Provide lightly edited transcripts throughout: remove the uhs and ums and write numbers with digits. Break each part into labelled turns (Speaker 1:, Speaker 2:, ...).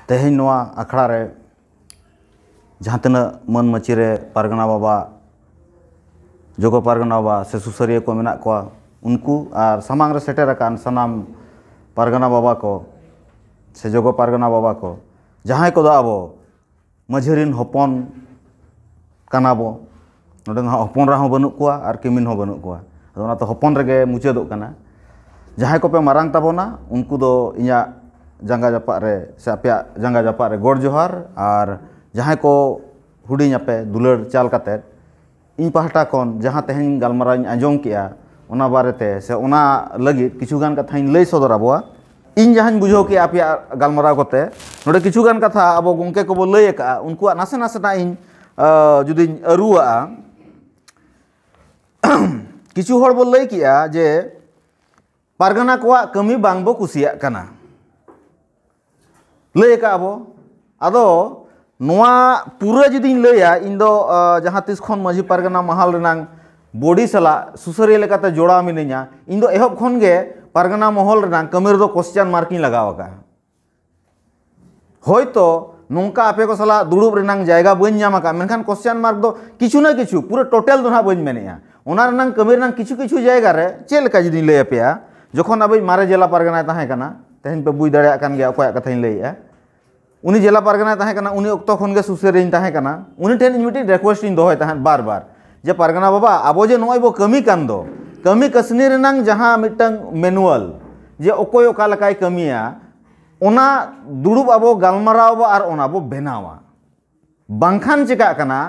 Speaker 1: तेहें नोआ आखड़ा रे जहाँ तना मन मची रे पारगना बाबा जोगो पारगना बाबा से सुसरिया को मेना को उनको और सामांग रे सेटर अकान सनाम पारगना बाबा को से जोगो पारगना बाबा को जहाँ को आबो मझेरिन हपन कानाबो नोडे हपन रहा बनू को और किमिन हो बनू को तो हपन रेगे मुचादो कना जहाँ को पे मारांग ताबोना उनको दो इया जंगा जापा रे से आपया जंगा जापा रे गोड़ जोहार और जहाँ को हुडिंग आपे दुलर चाल काते इन पहाटा कोन जहाँ तेहें गालमाराव आंजम किया ओना बारेते से ओना लगी किछुगान कथा इन लई सदर आबोआ इन जहाँ बुझो कि आपया गालमाराव कोते नोडे किछुगान कथा आबो गोंके को बो लई का उनको नासे नासे ना इन जुदी अरुआ किछु हर बो लई किया जे पारगना को कमी बांग बो कुसिया कना लई का आबो आदो नोआ पूरा जुदी लैया इन दो जहाँ तीस खन माझी पारगना महाल रेनांग बॉडी सला सुसरिया लेकाते जोड़ा मिनिया इन दो एहब खन गे पारगना महल रेनांग कमी दो क्वेश्चन मार्किंग लगाव का होयतो नोंका आपे को सला दुड़ुब रेनांग जायगा बन नाम का मेनखान क्वेश्चन मार्क दो किछु ना किछु पूरा टोटल दो ना बन मेनेया ओना रेनांग कमी रेनांग किछु किछु जायगा रे चेल लेका जुदी लय पेया जखन अबे मारे जिला पारगना ताहे कना तेहें पे बुझ दाड़िया कान गया अकय कथाइन लैया उनी जिला पारगना ताहे कना उनी ओक्तो खन गे सुसरिया ताहे कना उनी ठेन मिटी रिक्वेस्ट इन दोहय ताहे बार बार जे पारगना बाबा आबो जे नोय बो कमी कान दो कमी कसनी रेनांग जहाँ मिटंग मैनुअल जे ओकोय ओका लकाय कमिया ओना दुड़ुब आबो गालमाराव और ओना बो बेनावा बांखान चिका कना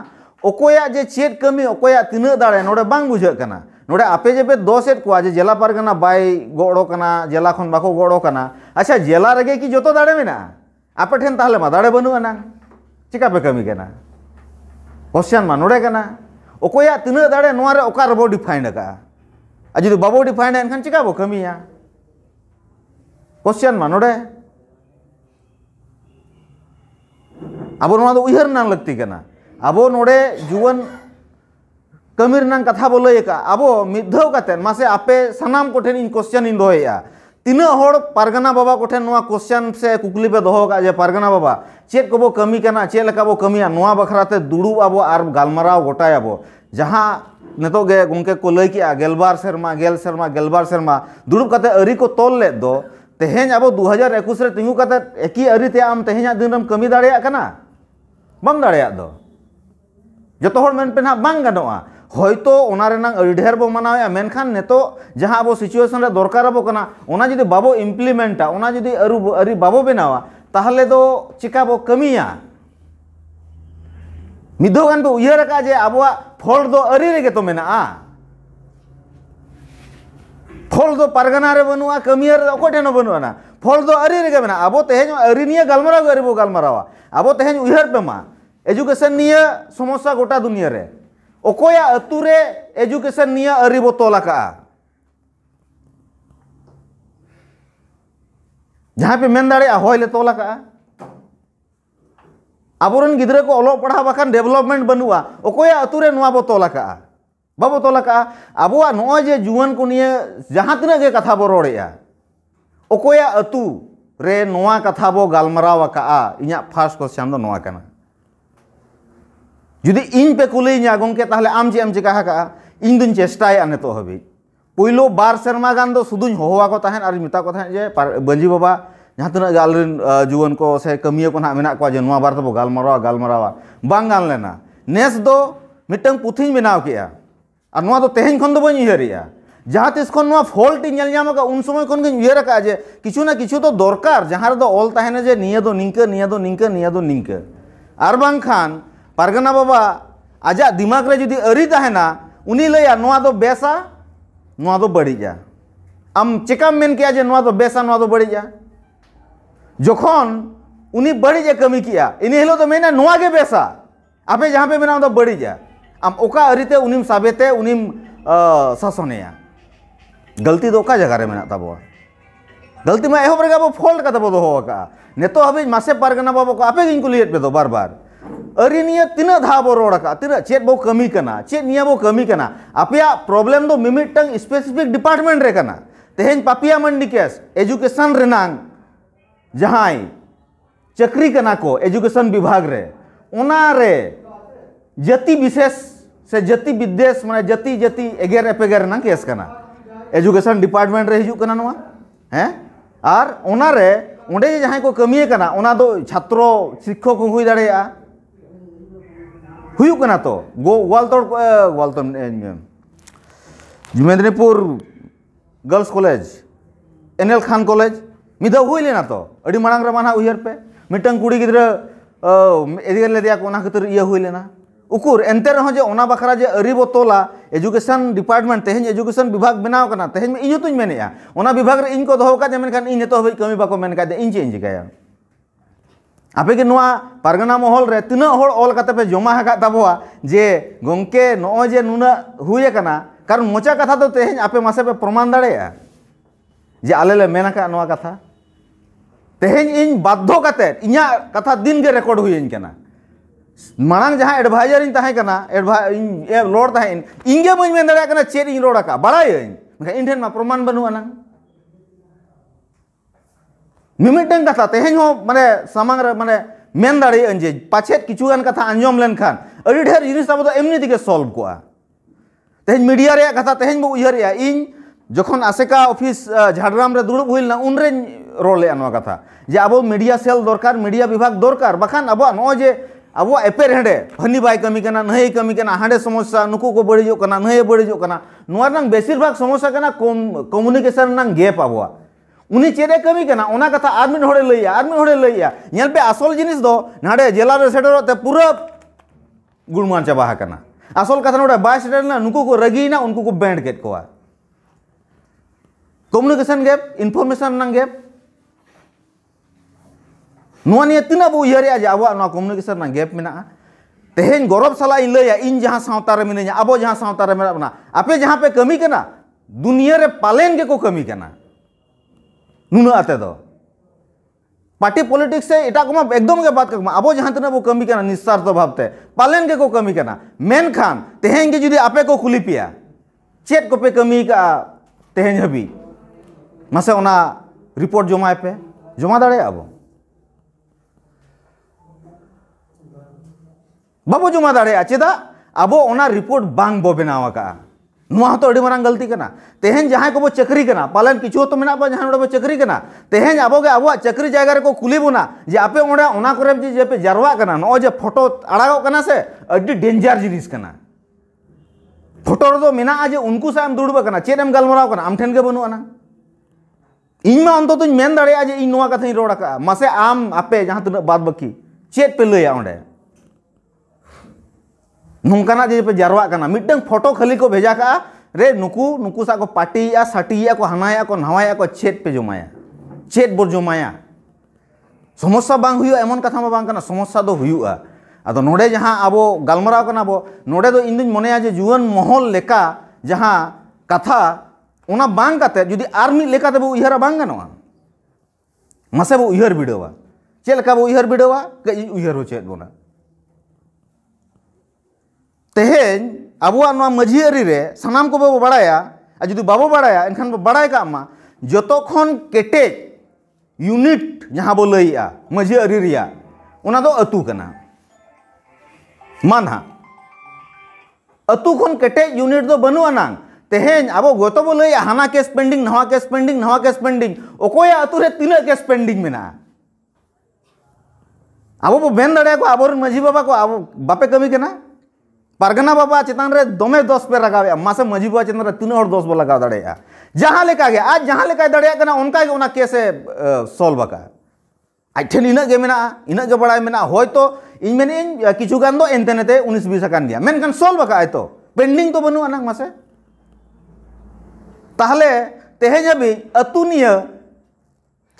Speaker 1: ओकोया जे चेत कमी ओकोया तिना दाड़े नोडे बांग बुझा कना नोडे आपे जेबे दोसेट को जे जिला पारगना बाय गोड़ो कना जिला खन बाको गोड़ो कना अच्छा जिला रेगे कि जोतो दाड़े मेना आपे ठेन ताहले मा दाड़े बनु अना चिका पे कमी कना क्वेश्चन मा नोडे कना ओकोया तिना दाड़े नोआ रे ओका रबो डिफाइन का आ जुदी बाबो डिफाइन एनखान चिका बो कमिया क्वेश्चन मा नोडे आबो नोआ दो उयहर नांग लगती कना आबो नोडे जुवन कमी रेनांग कथा बो लय का आबो मिद्धव काते मासे आपे सनाम कोठेन इन क्वेश्चन इन दोहया तीना होड़ पारगना बाबा कोठेन नोआ क्वेश्चन से कुकली पे दोहो का जे पारगना बाबा चेत को बो कमी कना चेत लेका बो कमिया नोआ बखराते दुड़ुब आबो आर गालमाराव गोटायाबो जहाँ नेतो गे गोंके को लय किया गेलबार सेरमा दुड़ुब काते अरी को तोल ले दो तेहें आबो 2021 रे तिंगु काते एकी अरी ते आम तेहें दिन रम कमी दाड़िया कना बाम दाड़िया दो जतो होड़ मेन पे ना बांग गनोआ होयतो ओना रेनांग अड़ी ढेर बो मनावया मेनखान नेतो जहाँ अब सिचुएशन रे दरकार बो कना ओना जुदी बाबो इम्प्लीमेंटा ओना जुदी अरी बाबो बेनावा ताहले दो चिका बो कमिया मिदो गान बो उयहर का जे आबोआ फल दो अरी रेगे तो मेना फल दो पारगना रे बनुआ कमिया रे ओको ठेनो बनुआ ना फल दो अरी रेगे मेना आबो तेहें अरी निया गालमाराव अरी बो गालमारावा आबो तेहें उयहर पे मा एजुकेशन निया समस्या गोटा दुनिया रे ओकोया अतु रे एजुकेशन निया अरी बो तोला का जहाँ पे मेन दाड़े होय ले तोला का आबोरन गिद्रा को ओलो पढ़ा बाखान डेवलपमेंट बनुआ ओकोया अतु रे नोआ बो तोला का बाबो तोला का आबोआ नोय जे जुवन को निया जहाँ तिना गे कथा बो रोड़ेया ओकोया अतु रे नोआ कथा बो गालमाराव का इया फर्स्ट क्वेश्चन दो नोआ कना जुदी इन पे कुलिया गोंके ताहले आम चे चिका का इन दुन चेष्टाया नेतो हबी पुइलो बार सेरमा गान दो सुदुन होवा को ताहेन आर मिता को ताहेन जे बंजी बाबा जहाँ तना गालरिन जुवन को से कमिया को ना मेना को जे नोआ बार तो गालमारावा बांग गान लेना नेस दो मिटंग पुथिन बनाव किया और नोआ दो तेहें खन दो बन उयहरिया जहाँ तीस खन नोआ फॉल्ट इनल नाम का उन समय खन गिन उयहर का जे किछु ना किछु तो दरकार जहाँ रे दो ऑल ताहेन जे निया दो निंका आर बांग खान पारगना बाबा आजा दिमाग रे जुदी अरी ताहेना उनी लया नोआ दो बेसा नोआ दो बड़ीजा आम चिकाम मेन किया जे नोआ दो बेसा नोआ दो बड़ीजा जोखन उनी बड़ीजा कमी किया इनी हिलो तो मेना नोआ गे बेसा आपे जहाँ पे मेना दो बड़ीजा आम ओका अरीते उनिम साबेते उनिम शासनेया गलती दो ओका जगह रे मेना ताबो गलती में एहोब रे गाबो फॉल्ट का ताबो दो होका नेतो हबे मासे पारगना बाबा को आपे गिन कुलियत पे दो बार बार अरी निया तीना धा बो रोड़ का तीना चेत बो कमी कना चेत निया बो कमी कना आपया प्रॉब्लम दो मिमिटंग स्पेसिफिक डिपार्टमेंट रे कना तेहें पापिया मंडी केस एजुकेशन रेनांग जहां चक्री कना को एजुकेशन विभाग रे ओना रे जाति विशेष से जाति विदेश माने जाति जाति एगेर एपेगेर ना केस कना एजुकेशन डिपार्टमेंट रे हिजुक कना नवा हैं और ओना रे ओंडे जहां को कमिए कना ओना दो छात्रो शिक्षक को हुई दाड़ेया हुयुक कना तो गो वालतोड़ जुमेदनीपुर girls college NL Khan college मिदा हुई लेना तो अड़ी मांग रे माना उयर पे मिटंग कुड़ी गिद्रा एदिगर ले दिया कोना खतर इया हुई लेना उकुर एंते रहो जे ओना बखरा जे अरी बोतोला एजुकेशन डिपार्टमेंट तेहें एजुकेशन विभाग बनाव कना तेहें में इयो तुñ मेनेया ओना विभाग रे इनको दोहो का जे मेनखान इन नेतो हबे कमी बाको मेन का दे इन चे चिकाया आपे के नोआ पारगना महल रे तिना होड़ ऑल कते पे जमा हका ताबोआ जे गंके नो जे नुना हुई कना कारण मोचा कथा तो तेहें आपे मासे पे प्रमाण दाड़ेया जे आले ले मेना का नोआ कथा तेहें इन बाध्य कते इया कथा दिन के रिकॉर्ड हुई इन कना मांग जहां एडवाइजर इन ताहे कना इन लोड ताहे इंगे बई मेन दाड़ा कना चेड इन रोड का बड़ाय इन ठेन मा प्रमाण बनु अना मिमिटन कथा तेहें हो माने सामांग रे माने मेन दाड़े जे पाछे किछुगान कथा अंजम लेन खान अड़ी ढेर जिनिस अब तो एमनी दिके सॉल्व कोआ तेहें मीडिया रे कथा तेहें बो उयहर या इन जखन आसेका ऑफिस झाड़ग्राम रे दुड़ुब हुइल ना उनरे रोले अनवा कथा जे अब मीडिया सेल दरकार मीडिया विभाग दरकार बखान अब नो जे अब एपेर हेडे हनी बाय कमी कना नहै कमी कना हांडे समस्या नुकु को बड़िजो कना नहै बड़िजो कना नोआ नंग बेसिर भाग समस्या कना कम्युनिकेशन नंग गैप आबोआ उनी चेरे कमी कना ओना कथा आदमी होड़े लइया नेल पे असल जिनिस दो नाडे जिला रे सेटरो ते पूरा गुणमान चाबा कना असल कथा नोडे बाय सेटर ना नुकु को रगीना उनको को बैंड केट कोआ कम्युनिकेशन गैप इन्फॉर्मेशन नंग गैप नोआ तीना बो उयहर जे अब कम्युनिकेशन ना गैप मेना तेहें गौरव साला इन लैया इन जहां सावता रे मिनेया अब जहां सावता रे मेना बना आपे जहां पे कमी कना दुनिया रे पालेन के को कमी कना नुना आते दो पार्टी पॉलिटिक्स से एटा को एकदम के बात कमा अब जहां तना वो कमी कना निस्वार्थ भावते पालेन के को कमी कना मेन खान तेहें के जुदी आपे को खुली पिया चेट को पे कमी का तेहें हबी मासे ओना रिपोर्ट जमाए पे जमा दाड़े अब बाबू जमा दाड़े चेदा अब ओना रिपोर्ट बांग बो बनावा का नुआ तो अड़ी मारंग गलती कना तेहें जहां को बो चक्री कना पालन किछु तो मेना बा जहां बो चक्री कना तेहें अब के अब चक्री जायगा रे को कुली बुना जे आपे ओंडे ओना करे जे पे जारवा कना नो जे फोटो अड़ागो कना से अड्डी डेंजर जिनिस कना फोटो रे तो मेना जे उनको साम दुड़बा कना चेदम गलमराव कना आम ठेन के बनु अना इन मा अंत तो मेन दाड़े जे इन नुआ कथा रोड़ा का मासे आम आपे जहां तक बाद बाकी चेद पे लैया ओंडे नौकाना जे पे जारवा कना मिटंग फोटो खाली को भेजा का रे नुकु सा को पार्टिया साटिया को हनाया को नवाया को चेद पे जमाया चेद बोर जमाया समस्या बांग हुयो एमन कथा मा बांग कना समस्या दो हुयोआ आदो नोडे जहां आबो गलमराव कना बो नोडे दो इन दिन मनेया जे जुवन महल लेका जहां कथा ओना बांग काते जुदी आर्मी लेका ते बो उयहरा बांग गनोआ मासे बो उयहर बिडोवा चेल का बो उयहर बिडोवा के उयहर हो चेद बोना तेहें अबुआ नोआ माझी अरी रे सानाम को बो बड़ाया आ जुदी बाबो बड़ाया एनखान बो बड़ाय का मा जतो खन केटे यूनिट जहां बो लइया माझी अरी रिया ओना दो अतु कना मानहा अतु खन केटे यूनिट दो बनु अनांग तेहें अब गतो बो लइया हाना केस पेंडिंग नवा केस पेंडिंग ओकोया अतु रे तीना केस पेंडिंग मेना अब बो बेन दाड़े को आबोर माझी बाबा को अब बापे कमी कना पारगना बाबा चेतान रे दमे 10 पे लगावे मासे माझी बाबा चेतान रे तीन और 10 बो लगा दाड़ेया जहां लेका गे आज जहां लेका दाड़ेया कना उनका गे उना केसे सॉल्व का आज ठेन इना गे मेना इना गे बड़ाय मेना होय तो इन मेने किछु गान दो एनतेनेते 19 20 कान गया मेन कान सॉल्व का आय तो पेंडिंग तो बनु अना मासे ताहले तेहे जबी अतुनिया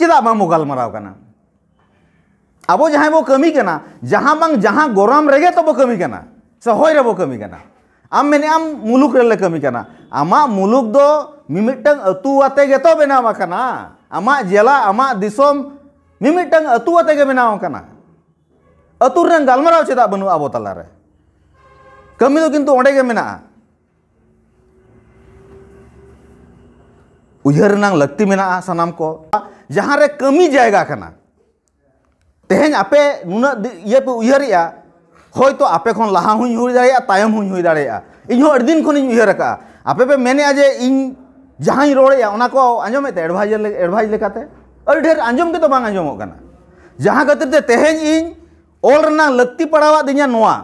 Speaker 1: चिदा मा मोगल मराव कना अब जहां बो कमी कना जहां बांग जहां गरम रेगे तो बो कमी कना से होय रे बो कमी कना आम मेने आम मुलुक रे कमी कना आमा मुलुक दो मिमिटंग अतु आते गे तो बेनावा कना आमा जिला आमा दिसोम मिमिटंग अतु आते गे बेनावा कना अतु रे गलमराव चेदा बनु आबो तला रे कमी दो किंतु ओंडे गे मेना उयहर नांग लगती मेना सानाम को जहां रे कमी जायगा कना तेहें आपे नुना ये पे उयहरिया होय तो आपे खन लहा हुई हुई दाड़ेया तायम हुई दाड़ेया इन हो अडिन खन इन उयहर का आपे पे मेने जे इन जहां रोड़ेया ओना को आंजमे ते एडवाइज लेकाते अरे ढेर आंजम के तो बांग आंजमोग कना जहां खातिर ते तेहें इन ऑल रना लक्ति पड़ावा दिया नोआ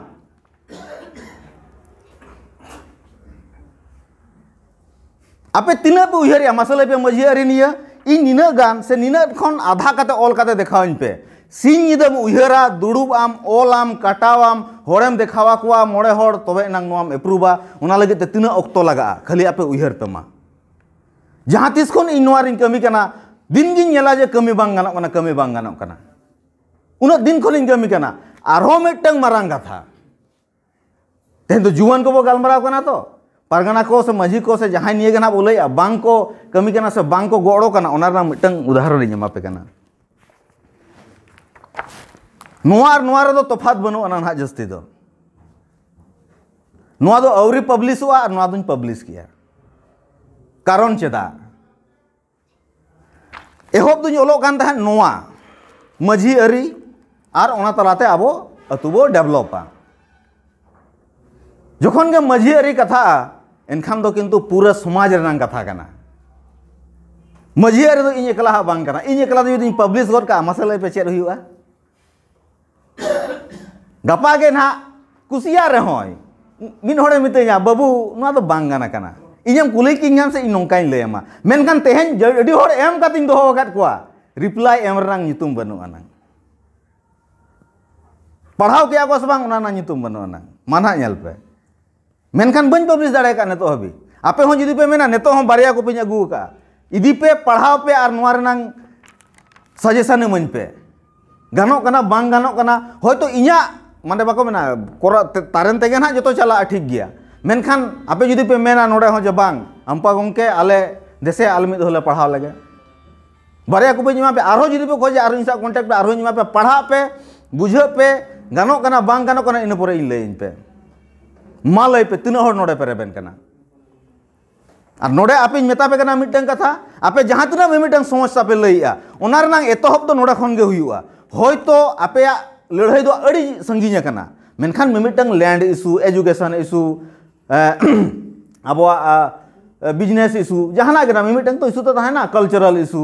Speaker 1: आपे तिना पे उयहरिया मसले पे मजी अरी निया इन निना गान से निना खन आधा काते ऑल काते देखावइन पे सिंह निदम उयहरा दुड़ुब आम ऑल आम काटावाम होरेम देखावा कुआ मोड़े होड़ तबे नंग नोआम एप्रूवा उना लगे ते तिना ऑक्तो लगा खाली आपे उयहर पे मा जहां तिस खन इन नोआ रिन कमी कना दिन गिन नेला जे कमी बांग गानोग कना उना दिन खन इन कमी कना आरो मिटंग मारांग कथा तेन तो जुवान को बो गालमराव कना तो पारगना को से मजी को से जहां निये गना बोलैया बांग को कमी कना से बांग को गोड़ो कना ओना रा मिटंग उदाहरण इन एमापे कना नोआ रे दो तफात बनो अना ना जस्ती दो नोआ दो अवरी पब्लिश हुआ और नोआ दुन पब्लिश किया कारण चेदा एहोब दुन ओलो कान तहन नोआ मजी अरी और ओना तलाते आबो अतुबो डेवलपा जखन के मजी अरी कथा एनखान दो किंतु पूरा समाज रनांग कथा कना मजी अरी दो इन एकला बांग कना इन एकला दो इन पब्लिश गोर का मसले पे चेद हुआ गपा के ना कुसिया रहोय मिन होड़े मितेया बाबू ना तो बांग गाना कना इñam कुली किंगाम से इन नोंकाइन लेमा मेनखान तेहेन अडी होड़ एम कातिन दोहो अकात कुआ रिप्लाई एम रनांग नितुम बनु अनांग पढ़ाव किया को सबंग उना ना नितुम बनु अनांग मानहा नेल पे मेनखान बन पब्लिश दाड़े का नेतो हबी आपे हो जुदी पे मेना नेतो हो बारिया को पिन अगु का इदी पे पढ़ाव पे और नोआ रनांग सजेशन मन पे गानो कना बांग गानो कना होयतो इña माने बाको मेना कोरा तारेन तेगे ना जतो चला ठीक गया मेनखान आपे जुदी पे मेना नोडे हो जे बांग अम्पा गंके आले देसे आलमिद होले पढ़ाव लगे बारिया को पे पे आरो जुदी पे खोजे आरो इंसा कांटेक्ट पे आरो पे पढ़ा पे बुझे पे गानो कना बांग गानो कना इन परे इन ले इन पे मा लय पे तिना होड़ नोडे पे रेबेन कना और नोडे आपे मेता पे कना मिटन कथा आपे जहां तना मिटन समस्या पे लइया ओना रनांग एतोहब तो नोडे खन गे हुयुआ होयतो आपे लड़ाई दो अड़ी संगीन कना मेनखान मिमिटंग लैंड इशू एजुकेशन इशू अबवा बिजनेस इशू जहाना गना मिमिटंग तो इशू तो ना कल्चरल इशू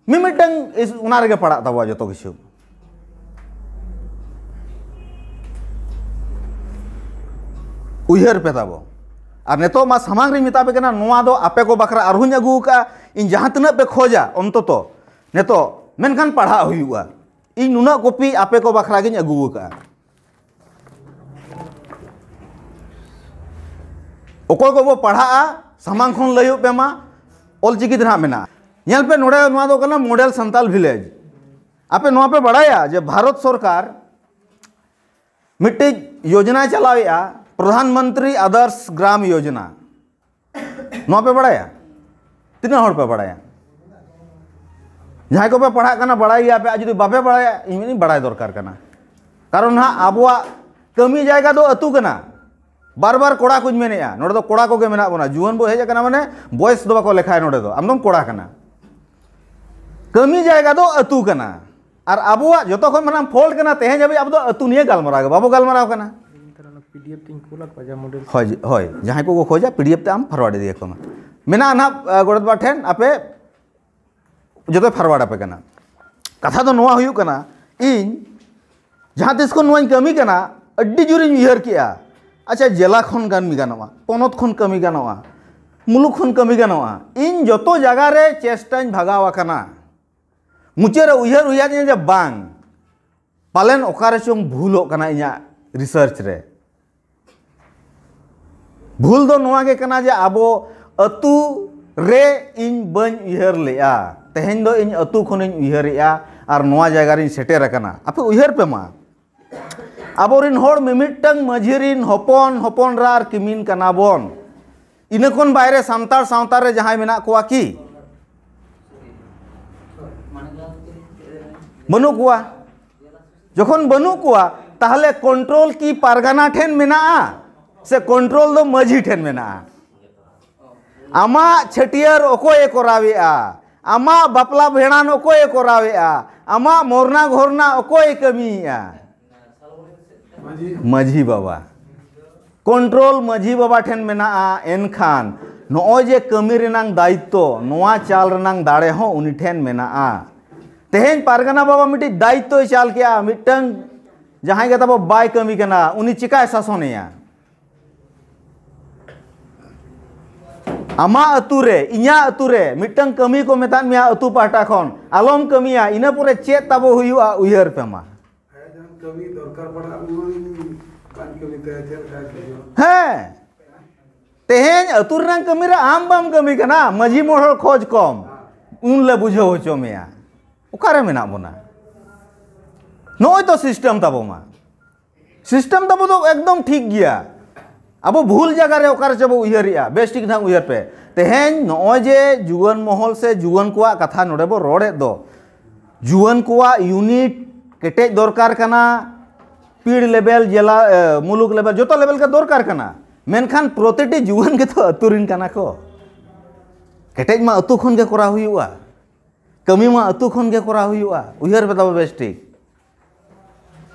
Speaker 1: मिमिटंग इशू उना रेगे पड़ा तबवा जतो किछु उयहर पे तबो और नेतो मा सामांग रे मिता पे कना नोआ दो आपे को बखरा अरहुन अगु का इन जहां तना पे खोजा अंततो नेतो मेनखान पढ़ा हुयुआ इन नुना कॉपी आपे को बखरा गिन अगु का ओको को बो पढ़ा सामांग खन लयो पे मा ऑल चिकी दना मेना नेल पे नोडे नोआ दो कना मॉडल संताल विलेज आपे नोआ पे बड़ाया जे भारत सरकार मिट्टी योजना चलावेया प्रधानमंत्री आदर्श ग्राम योजना नोआ पे बड़ाया तीना होड़ पे बड़ाया जहां को पे पढ़ा कना बड़ाई पे जुदी बापे बड़ाया इन बड़ाई दरकार कना कारण हा आबुआ कमी जायगा दो अतु कना बार बार कोड़ा कुछ मेनेया नोडे दो कोड़ा को के मेना बना जुवन बो हेज कना माने बॉयस दो बाको लेखाय नोडे दो आमदम कोड़ा कना कमी जायगा दो अतु कना और आबुआ जतो खन माना फोल्ड कना तेहे जबे अब दो अतु निये गालमराव बाबू गालमराव कना पीडीएफ तिन कोला पाजा मॉडल होय होय जहां को खोजा पीडीएफ ते आम फॉरवर्ड दिए को मेना ना गोड़त बा ठेन आपे जो फरवाड़ पे कना कथा तो नोआ हुयु कना इन जहां तिस को नोआ कमी कना अड्डी जुरिन उयहर किया अच्छा जिला खन कमी गानोआ पनत खन कमी गानोआ मुलुक खन कमी गानोआ इन जतो जगह रे चेष्टाइन भागावा कना मुचे रे उयहर हुया जे बांग पालेन ओकारे चों भूलो कना इया रिसर्च रे भूल दो नोआ के कना जे आबो अतु रे इन बन उयहर लेया तेहेन दो इन अतु खनिन उयहरिया और नोआ जगह रिन सेटेर कना आपे उयहर पे मा आबोरिन होड़ मिमिटंग मझिरिन होपन होपन रा और किमिन कना बोन इना कोन बाहरे सामतार सावतार रे जहां मेना कोआ की बनु कुआ जखन बनु कुआ ताहले कंट्रोल की पारगाना ठेन मेना से कंट्रोल दो मझी ठेन मेना आमा छटियर ओकोए कोरावेआ आमा बापला भेड़ान ओकोय कोरावेआ आमा मोरना घोरना ओकोय कमीया माझी बाबा कंट्रोल माझी बाबा ठेन मेना एनखान नोय जे कमी रेनांग दायित्व नोआ चाल रेनांग दाड़े हो उनी ठेन मेना तेहेन पारगना बाबा मिट्टी दायित्व चाल किया मिट्टंग जहां के तब बाय कमी कना उनी चिकाय शासनेया आमा अतुरे इन्या अतुरे मिट्टंग कमी को मेतान मिया अतु पाटा खन आलम कमिया इना पुरे चेत तब हुयुआ उयहर पेमा
Speaker 2: कमी दरकार पड़ा बान कमी
Speaker 1: है तेहेन अतुरनांग कमी रे आम बाम कमी कना मजी मोहर खोज कम उन ले बुझो होचो मेया उकारे मेना बोना नोय तो सिस्टम तब मा सिस्टम तब तो एकदम ठीक गया अब भूल जगह रे ओकार चबो उयहरिया बेस ठीक ढंग उयहर पे तेहेन नोय जे जुवन महल से जुवन कोआ कथा नोडे बो रोड़े दो जुवन कोआ यूनिट केटेज दरकार कना पीड़ लेवल जिला मुलुक लेवल जो तो लेवल का दरकार कना मेनखान प्रतिटी जुवन के तो अतुरिन कना को केटेज मा अतु खन के कोरा हुयुआ कमी मा अतु खन के कोरा हुयुआ उयहर पे तब बेस ठीक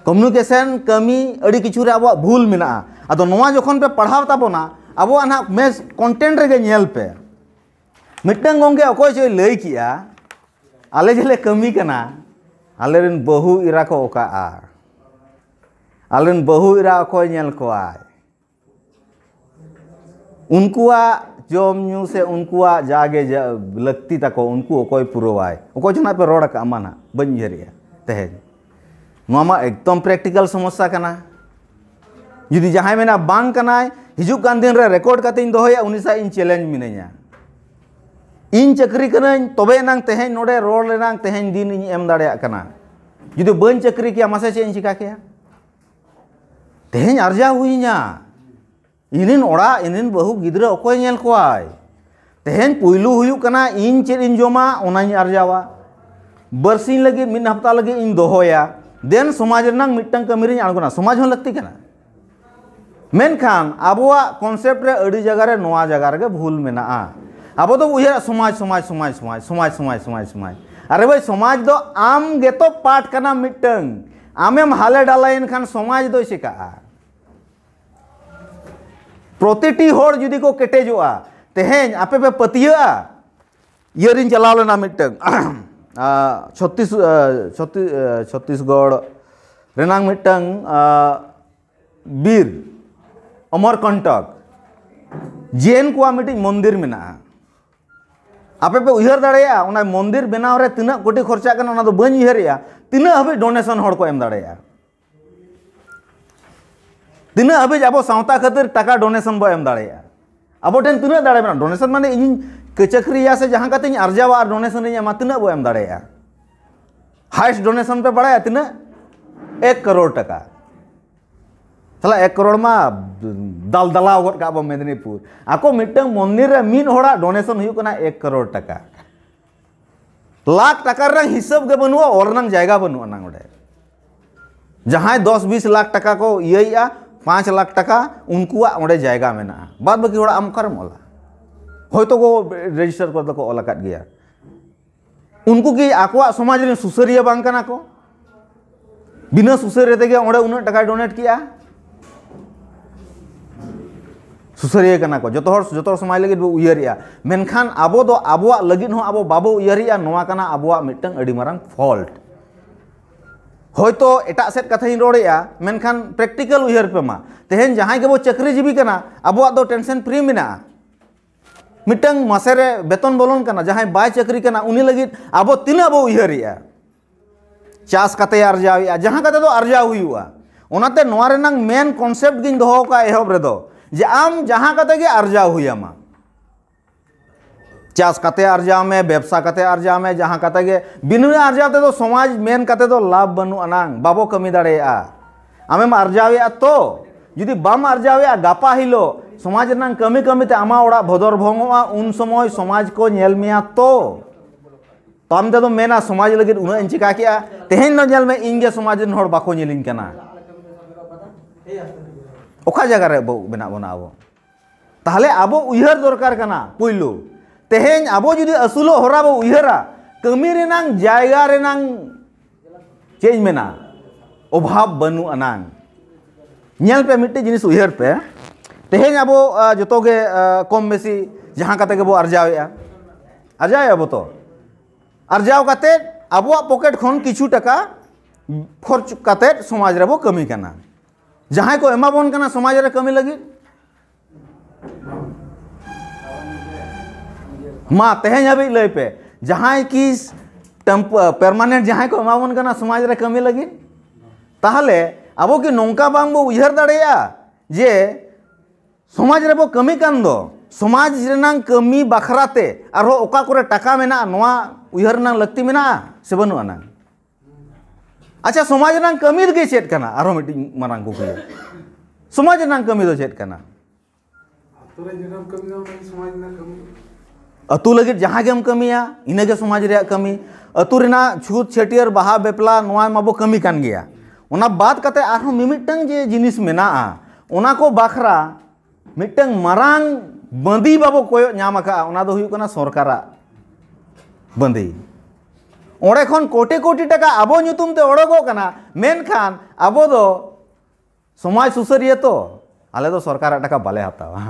Speaker 1: कम्युनिकेशन कमी अड़ी किछु रे अब भूल मेना अदो नोआ जखन पे पढ़ाव ताबोना अब ना मेस कंटेंट रे नेल पे मिटंग गोंगे अकोय चोय लई किया आले जेले कमी कना आले रेन बहु इरा को ओका आले रेन बहु इरा अकोय नेल कोआय उनकुआ जम न्यू से उनकुआ जागे लगती तको उनको अकोय पुरोवाय अकोय जना पे रोड का माना बंजरिया तहे नोमा एकदम प्रैक्टिकल समस्या कना जुदी जहां मेना बांग कनाय हिजुक कान दिन रे रिकॉर्ड काते इन दोहया उनी सा इन चैलेंज मिनैया इन चक्री कनाኝ तबे नांग तेहेन नोडे रोड लेनांग तेहेन दिन इन एम दाड़ेया कना जुदी बन चक्री किया मासे चे इन चिका किया तेहेन अर्जा हुइया इनिन ओड़ा इनिन बहु गिद्रा ओकोय नेल कोआय तेहेन पुइलु हुयु कना इन चेद इन जोमा ओनाኝ अर्जावा बरसिन लगे मिन हफ्ता लगे इन दोहया देन समाज रनांग मिटंग कमिरिन आगोना समाज हों लगती कना मेनखान आबोआ कॉन्सेप्ट रे अड़ी जगह रे नोआ जगह रे भूल मेना अब तो उयहर समाज समाज समाज समाज समाज समाज समाज समाज अरे भाई समाज दो आम गेतो पाठ कना मिटंग आमेम हाले डालाइन खान समाज दो शिका प्रतिटी होड़ जुदी को केटेजोआ तेहेन आपे पे पतिया इयरिन चलाव लेना मिटंग छत्तीसगढ़ रेनांग मिटंग बीर अमरकंटक जेन को मिट्टी मंदिर मेना आपे पे उयहर दाड़ेया उना मंदिर बनाव रे तिना कोटी खर्चा कना उना दो बन उयहरिया तिना हबे डोनेशन होड़ को एम दाड़ेया तिना हबे अब सावता खातिर टाका डोनेशन बो एम दाड़ेया अब ठेन तिना दाड़े मेना डोनेशन माने इन कचकरिया से जहां काते अर्जावा डोनेशन इन एमा तिना बो एम दाड़ेया हाईएस्ट डोनेशन पे बढ़ाया तिना 1 करोड़ टका चला 1 करोड़ मा दल दलाव गट का मेदिनीपुर आको मिटंग मंदिर रे मिन होड़ा डोनेशन हुयु कना 1 करोड़ टका लाख टका रंग हिसाब के बनुआ और नंग जायगा बनुआ नंग ओडे जहां 10-20 लाख टका को इया 5 लाख टका उनकुआ ओडे जायगा मेना बाद बाकी होड़ा आम करम ओला होयतो को रजिस्टर कर दको ओला काट गया उनको की आकोआ समाज रे सुसरिया बांग कना को बिना सुसरिया तेगे ओडे उना टका डोनेट किया सुसरिया कना को जोतो समाज लगे उयहरिया मेनखान आबो दो आबोआ लगिन हो आबो बाबो उयहरिया नोआ कना आबोआ मिटंग अडी मारंग फॉल्ट होयतो एटा सेट कथा इन रोड़ेया मेनखान प्रैक्टिकल उयहर पे मा तेहेन जहां के बो चक्री जीवी कना आबोआ दो टेंशन फ्री मिना मिटंग मासेरे बेतन बोलन कना जहां बाय चक्री कना उनी लगिन आबो तिना बो उयहरिया चास कते अर्जाविया जहां कते दो अर्जा हुयुआ ओनाते नोआ रेनांग मेन कॉन्सेप्ट गिन दोहो का एहब रे दो जे आम जहां कते गे अर्जा हुयामा चास कते अर्जा में व्यवसा कते अर्जा में जहां कते गे बिना अर्जाते तो समाज मेन कते तो लाभ बनु अनांग बाबो कमी दाड़ेया आमेम अर्जावेया तो जुदी बाम अर्जावेया गापा हिलो समाज रनांग कमी कमी ते आमा ओड़ा भदर भंगोआ उन समय समाज को नेल मेया तो आम ते तो मेना समाज लगे उना इन चिका किया तेहेन न नेल में इंगे समाज रन होड़ बाको नेलिन कना ओखा जगह रे बना बना अब ताहले अब उयहर दरकार कना पुइलु तेहें आबो जुदी असुलो होरा बो उयहरा कमी रेनांग जायगा रेनांग चेंज मेना अभाव बनु अनांग नेल पे मिट्टी जिनिस उयहर पे तेहें आबो जोतोगे कम बेसी जहां कते के बो अर्जाव आबो तो अर्जाव कते आबो पॉकेट खन किछु टका खर्च कते समाज रे बो कमी कना जहां को एमा बोन कना समाज रे कमी लगी मा तेहें हाबी लय पे जहां की परमानेंट जहां को एमा बोन कना समाज रे कमी लगी ताहले आबो की नोंका बांग बो उयहर दाड़ेया जे समाज रे बो कमी कान दो समाज रेनांग कमी बखराते आरो ओका करे टाका मेना नोआ उयहर नांग लगती मेना से बनु आना अच्छा समाज रेनांग कमी दगे चेत कना आरो मिटी मारांग को कुया समाज रेनांग कमी दो चेत कना
Speaker 2: अतुरे जनम कमी दो समाज ना कमी
Speaker 1: अतु लगे जहां गेम कमिया इनगे समाज रे कमी अतु रेना छूत छेटियर बाहा बेपला नोआ माबो कमी कान गया ओना बात कते आरो मिमिटंग जे जिनिस मेना ओना को बाखरा मिटंग मारांग बंदी बाबो कोयो नाम का ओना दो हुयु कना सरकारा बंदी ओड़े खन कोटी कोटी टका आबो ᱧᱩᱛᱩᱢ ते ओड़गो कना मेनखान आबो दो समाज सुसरिया तो आले दो सरकार टका बाले हातावा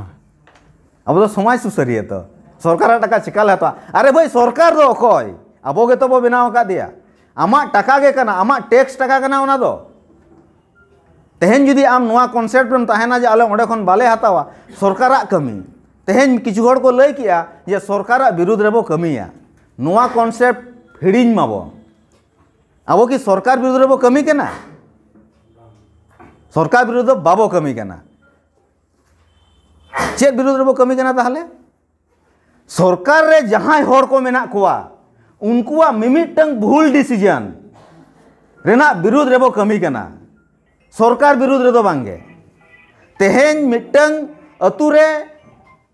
Speaker 1: आबो दो समाज सुसरिया तो सरकार टका चिकाले हातावा अरे भाई सरकार दो कोय आबो गे तो बो बनाव का दिया आमा टका गे कना आमा टैक्स टका कना ओना दो तेहें जुदी आम नोआ कॉन्सेप्ट में तहना जे आले ओंडे खन बाले हातावा सरकारा कमी तेहें किछु हड़ को लय किया जे सरकारा विरुद्ध रेबो कमिया नोआ कॉन्सेप्ट हिड़िंग माबो आबो की सरकार विरुद्ध रेबो कमी केना सरकार विरुद्ध बाबो कमी केना चेत विरुद्ध रेबो कमी केना ताहले सरकार रे जहां हड़ को मेना कोआ उनकुआ मिमिटंग भूल डिसीजन रेना विरुद्ध रेबो कमी केना सरकार विरुद्ध रे दो बांगे तेहें मिटंग अतुरे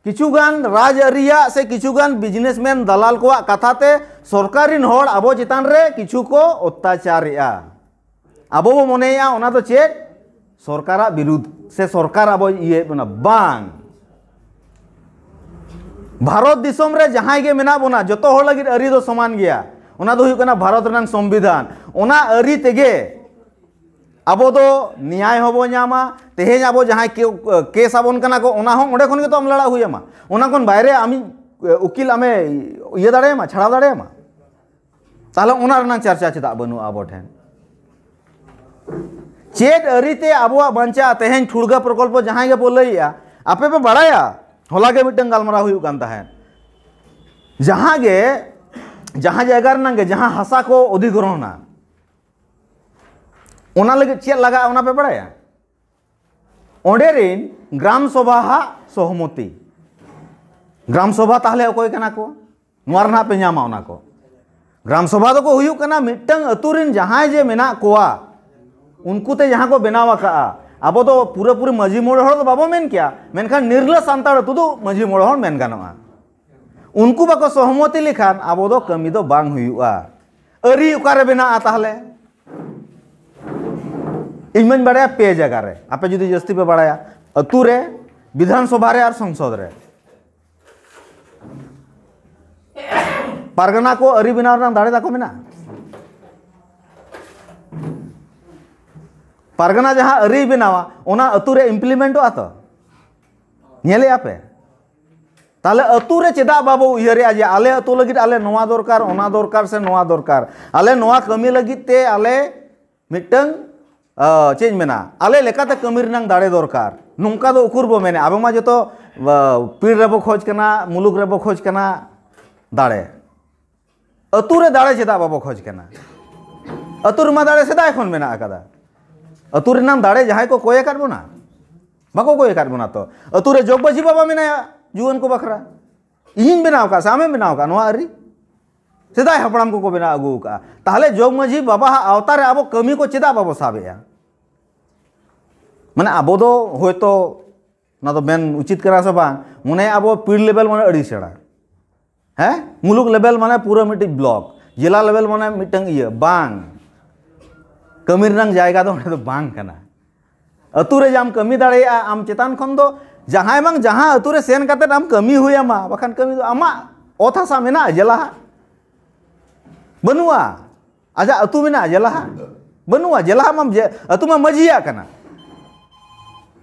Speaker 1: किचुगान राजअरिया से किचुगान बिजनेसमैन दलाल को कथाते सरकारिन होड़ आबो चितान रे किछु को अत्याचारिया आबो बो मनेया ओना तो चेत सरकारा विरुद्ध से सरकार आबो ये बना बांग भारत दिसम रे जहां गे मेना बोना जतो होड़ लगी अरी दो समान गया ओना दो हुयु कना भारत रनांग संविधान ओना अरी तेगे आबो दो न्याय होबो नामा तेहें आबो जहां केस आबोन कना को ओना हो ओंडे खन के तो हम लड़ा हुयमा ओना कोन बाहरे आमी उकिल आमे ये दाड़ेमा छाड़ा दाड़ेमा ताहले ओना रना चर्चा चेदा बनु आबो ठेन चेद अरीते आबोआ बांचा तेहें ठुड़गा प्रकल्प जहां गे बोलैया आपे पे बड़ाया होला गे मिटंग गालमारा हुयु कान ताहेन जहां जायगा रनांगे जहां हासा को अधिग्रहणा ओना लगे चेक लगा ओना पे बड़ाया ओंडे रेन ग्राम सभा हा सहमति ग्राम सभा ताहले अकोय कना को नोर ना पे नामा ओना को ग्राम सभा दो को हुयु कना मिटंग अतुरिन जहां जे मेना कोआ उनको ते जहां को बनावा का आबो तो पूरे पूरे मजी मोड़ हड़ तो बाबो मेन क्या मेनखान निर्ला सांताड़ तो मजी मोड़ हड़ मेन गानोआ उनको बाको सहमति लिखान आबो दो कमी दो बांग हुयुआ अरी उकारे बेना ताहले इनमें बड़ा पे जगह रे आपे जुदी जस्ती पे बड़ाया अतु रे विधानसभा रे और संसद रे पारगना को अरी बिना दाड़े दाको मेना पारगना जहां अरी बनावा ओना अतु रे इम्प्लीमेंट आतो नेले आपे ताले अतु रे चेदा बाबो उयहरे आज आले अतु लगित आले नोआ दरकार ओना दरकार से नोआ दरकार आले नोआ कमी लगित ते आले मिटंग चेंज मेना आले लेकाते कमी रनांग दाड़े दरकार नोंका दो उकुर बो मेने आबे मा जतो पीड़ रेबो खोज कना मुलुक रेबो खोज कना दाड़े अतु रे दाड़े चेदा बाबो खोज कना अतु रे मा दाड़े सेदा एखन मेना आकादा अतु रे नाम दाड़े जहां को कोय काट बोना बाको कोय काट बोना तो अतु रे जोगबाजी बाबा मेना जुवन को बखरा इन बनाव का सामे बनाव का नोआ अरी सेदाय हपड़ाम को बना अगू का ताहले जोग माझी बाबा आवतार आबो कमी को चेदा बाबो साबेया माने आबो दो होयतो ना तो मेन उचित करा से बांग मने आबो पीड़ लेवल माने अड़ी सेड़ा है मुलुक लेवल माने पूरा मिटी ब्लॉक जिला लेवल माने मिटंग इया बांग कमी रंग जायगा दो तो बांग कना अतु रे जाम कमी दाड़े आम चेतान खन दो जहां बांग जहां अतु रे सेन काते आम कमी हुया मा बखान कमी दो आमा ओत हासा मेना जेला बनुआ आजा अतु मेना जेला बनुआ जेला मा अतु मा मजिया कना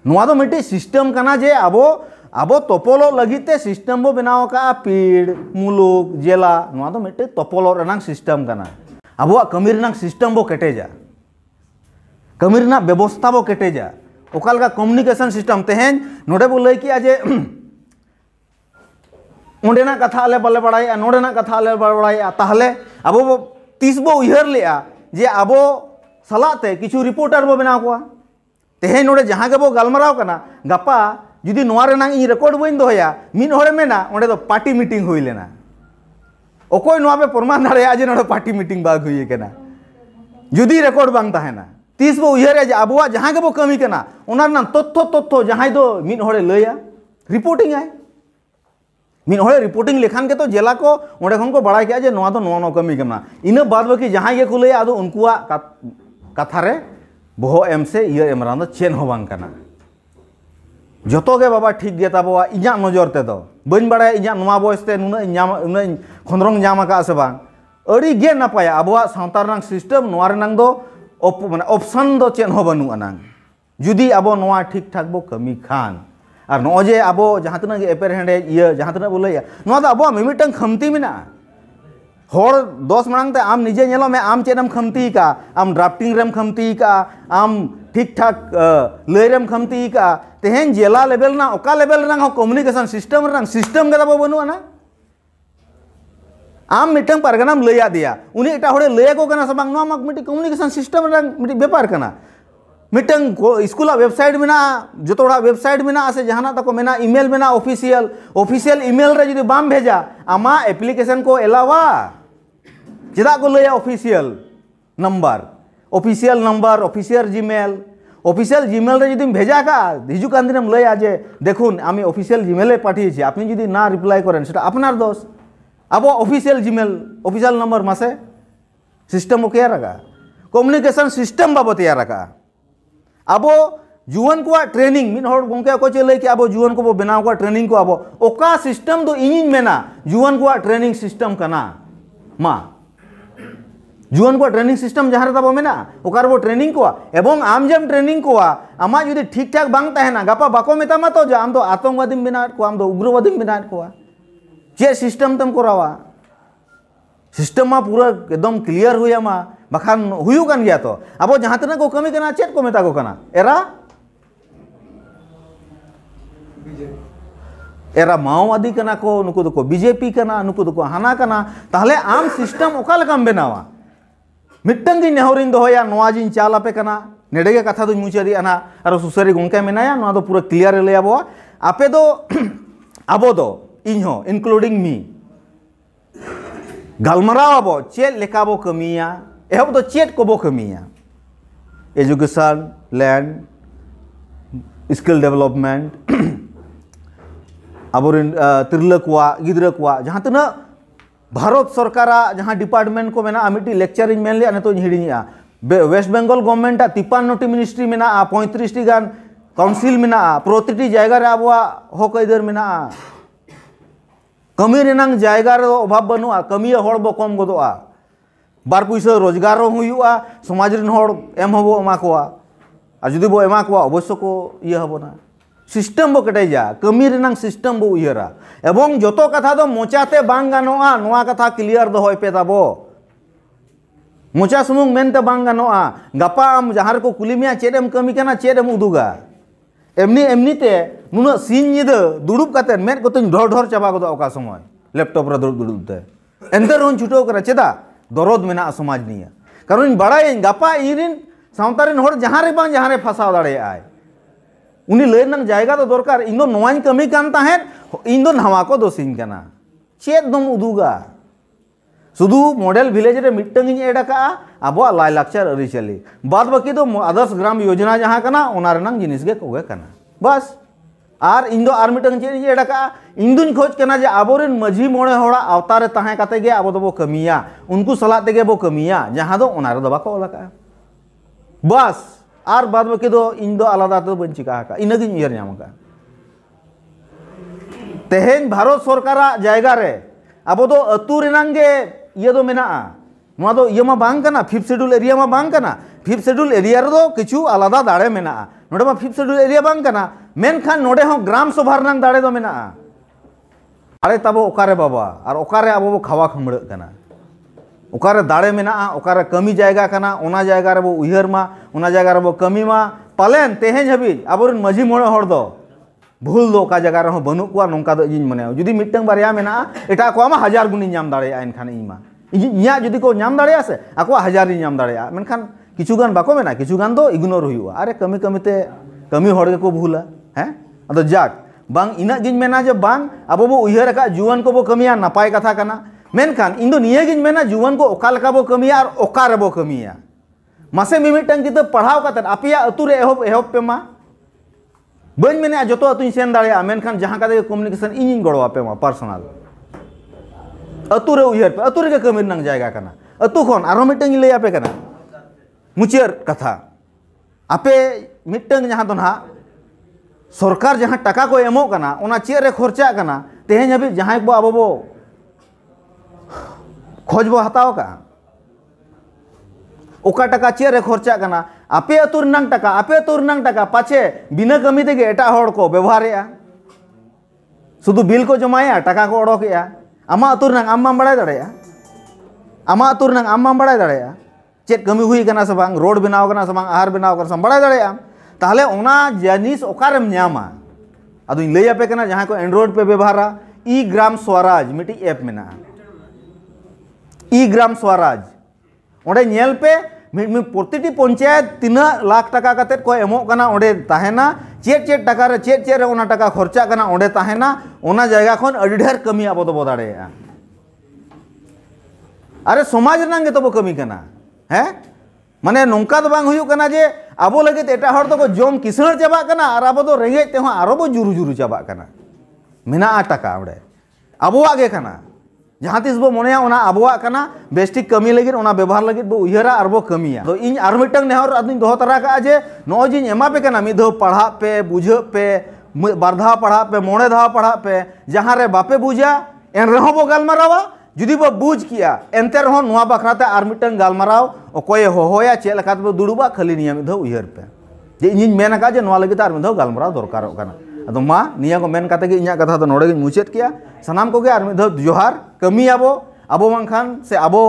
Speaker 1: नोआ दो मिट्टी सिस्टम कना जे अब तोपोलो लगीते सिस्टम बो बनाव का पीड़ मुलुक जेला नोआ दो मिट्टी तोपोलो रनांग सिस्टम कना अब कमी रनांग सिस्टम बो केटेजा कमी रना व्यवस्था बो केटेजा ओकाल का कम्युनिकेशन सिस्टम तेहें नोडे बो लई किया जे ओंडेना कथा आले बाले बड़ाया नोडेना कथा आले बाले बड़ाया ताहले अब तीस बो उयहर लेआ जे अब सलाते किछु रिपोर्टर बो बनाव कोआ तेहें नोडे जहां के बो गलमराव कना गपा जुदी नोआ रेनांग इ रेकॉर्ड बइन दोया मिन होरे मेना ओंडे दो पार्टी मीटिंग हुई लेना ओकोय नोआ पे प्रमाण दाड़ेया जे नोडे पार्टी मीटिंग बाग हुई केना जुदी रेकॉर्ड बांग ताहेना तीस बो उयहर जे अबवा जहां के बो कमी कना ओना ना तथ्य जहां दो मिन होरे लैया रिपोर्टिंग आय मिन होरे रिपोर्टिंग लेखान के तो जेला को ओंडे खन को बड़ाय के जे नोआ दो नो कमी कना इना बाद बाकी जहां ये को लैया आदो उनकुआ कथा रे बहो एम से इया एमरान दो चेन हो बांग कना जोतो के बाबा ठीक गे ताबोआ इजा नजर ते दो बइन बड़ाया इजा नोआ बयस ते नुना खंद्रंग जाम का से बांग अड़ी गे नापाया आबोआ सावता रनांग सिस्टम नोआ रनांग दो माने ऑप्शन दो चेन हो बनु अनांग जुदी आबो नोआ ठीक ठाक बो कमी खान और नो जे आबो जहां तना गे एपेर हेंडे इया जहां तना बोलैया नोआ दो आबो मिमिटंग खमती मिना होर दोस मांगते आम निजे नेलो में आम चेदम खमती का आम ड्राफ्टिंग रेम खमती का आम ठीक ठाक लयरेम खमती का तेहें जेला लेवल ना ओका लेवल रंग कम्युनिकेशन सिस्टम के दाबो बनुआ ना आम मिटंग परगनाम लैया दिया उनी एटा होड़े लैया को कना सबंग नोआ मिटि कम्युनिकेशन सिस्टम रंग मिटि व्यापार कना मिटंग स्कूला वेबसाइट मेना जोतोड़ा वेबसाइट मेना से जहाना तको मेना ईमेल मेना ऑफिशियल ईमेल रे जुदी बाम भेजा आमा एप्लीकेशन को एलावा चेदा को लैया ऑफिशियल नंबर ऑफिशियल जीमेल रे जुदी भेजा का हिजुकान दिनम लैया जे देखुन आमी ऑफिशियल जीमेले पाठिয়েছি আপনি যদি না রিপ্লাই করেন সেটা আপনার দোষ अब ऑफिशियल जीमेल ऑफिशियल नंबर मासे सिस्टम को रखा कम्युनिकेशन सिस्टम बाबत तैयार रखा अब जुवन को ट्रेनिंग मिन होड़ गोंके को चले कि अब जुवन को बनाव को ट्रेनिंग को अब ओका सिस्टम दो इन मेना जुवन को ट्रेनिंग सिस्टम कना मा जुवन को ट्रेनिंग सिस्टम जहां रे तब मेना ओकार वो ट्रेनिंग को एवं आम जम ट्रेनिंग को आमा जुदी ठीक ठाक बांग तहना गपा बाको मेतामा तो जे आम दो आतंकवादी मेना को आम दो उग्रवादी मेना को चे सिस्टम तम कोरावा सिस्टम मा पूरा एकदम क्लियर हुआ मा बखान हुयु कान गया तो अब जहां तना को कमी कना चेत को मेता को कना एरा माओवादी कना को नुकु दो बीजेपी कना नुकु दो हाना कना ताहले आम सिस्टम ओका लकाम बेनावा मिट्टंग दिन नेहरिन दोया नोआ जिन चाल आपे कना नेडे के कथा दो मुचारी अना आरो सुसरी गोंके मेनाया नोआ दो पूरा क्लियर ले आबो आपे दो आबो दो इन्हो इंक्लूडिंग मी गलमराव आबो चेत लेका बो कमिया एहब दो चेत को बो कमिया एजुकेशन लैंड स्किल डेवलपमेंट आबोरिन तिरला कोआ गिद्रा कोआ जहां तना भारत सरकार जहां डिपार्टमेंट को मेना मिट्टी लेक्चरिंग मेन ले तो हिड़िया वेस्ट बेंगल गवर्नमेंट 53 मिनिस्ट्री मेना 35 टी गान काउंसिल मेना प्रतिटी जायगा रे आबो हक इधर मेना कमी रेनांग जायगा रे अभाव बनुआ कमी होड़ बो कम गदोआ बार पैसा रोजगार हुआ समाज रिन होड़ एम हबो एमा कोआ आ जुदी बो एमा कोआ अवश्य को इया हबोना सिस्टम बो कटेजा कमी रेनांग सिस्टम बो उयहरा एवं जोतो कथा दो मोचाते बांग गानोआ नोआ कथा क्लियर दो होय पे ताबो मोचा सुमुंग मेनते बांग गानोआ गपा आम जहार को कुलिमिया चेदम कमी कना चेदम उदुगा एमनी ते नुना सीन निदा दुड़ुब काते मेद कोतन ढोर ढोर चाबा गदो ओका समय लैपटॉप रे दुड़ुब ते एंते रोन छुटो करे चेदा दरद मेना समाज निया कारण बड़ाय गपा इरिन सावतारिन होड़ जहां रे बांग जहां रे फसाव दाड़े आय उनी लय नंग जायगा तो दरकार इन दो नोवान कमी कान ताहेन इन दो नवा को दोसिन कना चेद दम उदुगा सुदु मॉडल विलेज रे मिट्टंग इन एडका आबो लाय लाक्चर अरिचली बाद बाकी दो आदर्श ग्राम योजना जहां कना ओना रनंग जिनिस गे कोगे कना बस आर इन दो आर मिट्टंग चेद इन एडका इन दुन खोज कना जे आबोरेन मझी मोड़े होड़ा अवतार ताहे काते गे आबो दो कमिया उनको सलाह तेगे बो कमिया जहां दो ओना रे दो बाको लका बस आर बाद बाकी दो इन दो आलादा तो बन चिका का इनगिन उयर नाम का तेहेन भारत सरकार जायगा रे abo do atu renang ge iya do mena noa do iya ma bang kana 5th schedule area ma bang kana 5th schedule area do kichu alada dare mena node ma 5th schedule area bang kana menkhan node ho gram sabha renang dare do mena dare tabo okare baba ar okare abo bo khawa khumrek kana okare dare mena okare kami jayga kana ona jayga re bo uyhar ma ona jayga re bo kami ma palen tehen habi aborin maji mone hor do भूल दो का जगह रहो बनू को नौका दो इजिन मने जुदी मिटंग बारिया मेना एटा को मा 1000 गुनी नाम दाड़े एनखान इमा इया जुदी को नाम दाड़े से आको 1000 नाम दाड़े मेनखान किछुगान बाको मेना किछुगान दो इग्नोर हुआ अरे कमी कमीते कमी हड़ के को भूला हैं अदो जाक बांग इना गिन मेना जे बांग अबो बो उयहर का जुवन को बो कमिया नापाय कथा कना मेनखान इन दो निये गिन मेना जुवन को ओका लका बो कमिया और ओका रे बो कमिया मासे मिमिटंग किते पढ़ाव कातन अपिया अतु रे एहोप पे मा बन मेने जो अतुन सेन दाड़े मेनखान जहाँ का कम्युनिकेशन इन गड़ो पे मा पर्सनल अतु रे उयहर पे अतु रे कमी नंग जायगा कना अतु खन आरो मिटंग लय आपे कना मुचियर कथा आपे मिटंग जहाँ तो ना सरकार जहाँ टाका को एमो कना ओना चेर रे खर्चा कना तेहें हबी जहाँ बो आबो बो खोज बो हताओ का ओका टाका चेर रे खर्चा कना आपे अतुर नंग टाका पाछे बिना कमी तेगे एटा हड़ को व्यवहारेया शुधु बिल को जमाया टाका को ओडोकेया आमा अतुर नंग आम बड़ाय दाड़ेया आमा अतुर नंग आम बड़ाय दाड़ेया चेक कमी हुई कना से बांग रोड बनाव कना से बांग आहार बनाव कना से बड़ाय दाड़ेया ताहले ओना जिनिस ओकारेम न्यामा अदो लय आपे कना जहां को एंड्रॉइड पे व्यवहारा ई ग्राम स्वराज मिटी ऐप मेना ई ग्राम स्वराज ओडे नेल पे प्रतिटी पंचायत 3 लाख टाका कते को एमो कना ओडे ताहेना चेक टाका रे चेक रे ओना टाका खर्चा कना ओडे ताहेना ओना जायगा खन अडी ढेर कमी आबो दो दाड़ेया अरे समाज रंगे तो बो कमी कना हैं माने नौका तो बांग हुयु कना जे आबो लगे एटा हर तो को जम किसण चाबा कना और आबो तो रेंगे ते आरो बो जुरु जुरु चाबा कना मेना टाका ओडे आबोआ गे कना जहाँ तीस बो मने ओना आबोआ कना बेस्टिक कमी लगी ओना व्यवहार लगी बो उयहरा और बो कमिया तो इन आर मिटंग नेहर अदुन दोह तरा का जे नो जिन एमा पे कना मिद पढ़ा पे बुझ पे बार धाव पढ़ा पे मोड़े धाव पढ़ा पे जहाँ रे बापे बुझा एन रहो बो गालमारावा जुदी बो बुझ किया एनते रहो नुआ बखराते आर मिटंग गालमाराव ओकोय होहोया चे लकात बो दुड़ुबा खाली निया मिद उयहर पे जे इन मेन का जे नुआ लगी तार मिद गालमाराव दरकारो कना अदो मा निया को मेन काते गे इnya कथा तो नोडे गे मुचेत किया सनाम को गे आर मिद जोहार कमी आबो मानखान से आबो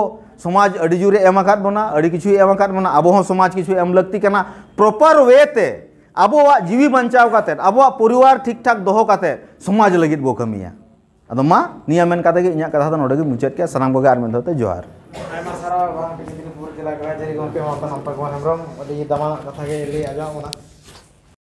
Speaker 1: समाज अडी जुरे एम आकाद बना अडी किछु एम आकाद बना आबो हो समाज किछु एम लगती कना प्रॉपर वे ते आबोआ जीवी बंचाव काते आबोआ परिवार ठीक ठाक दोहो काते समाज लगित बो कमिया अदो मा निया मेन काते गे इnya कथा तो नोडे गे मुचेत किया सनाम को गे आर मिद होते जोहार
Speaker 3: आयमा सारा बांग किदिन पूर जिला करा जरी गोंके मा संपर्क मान हमरम अडी दमा कथा गे ले आजा ओना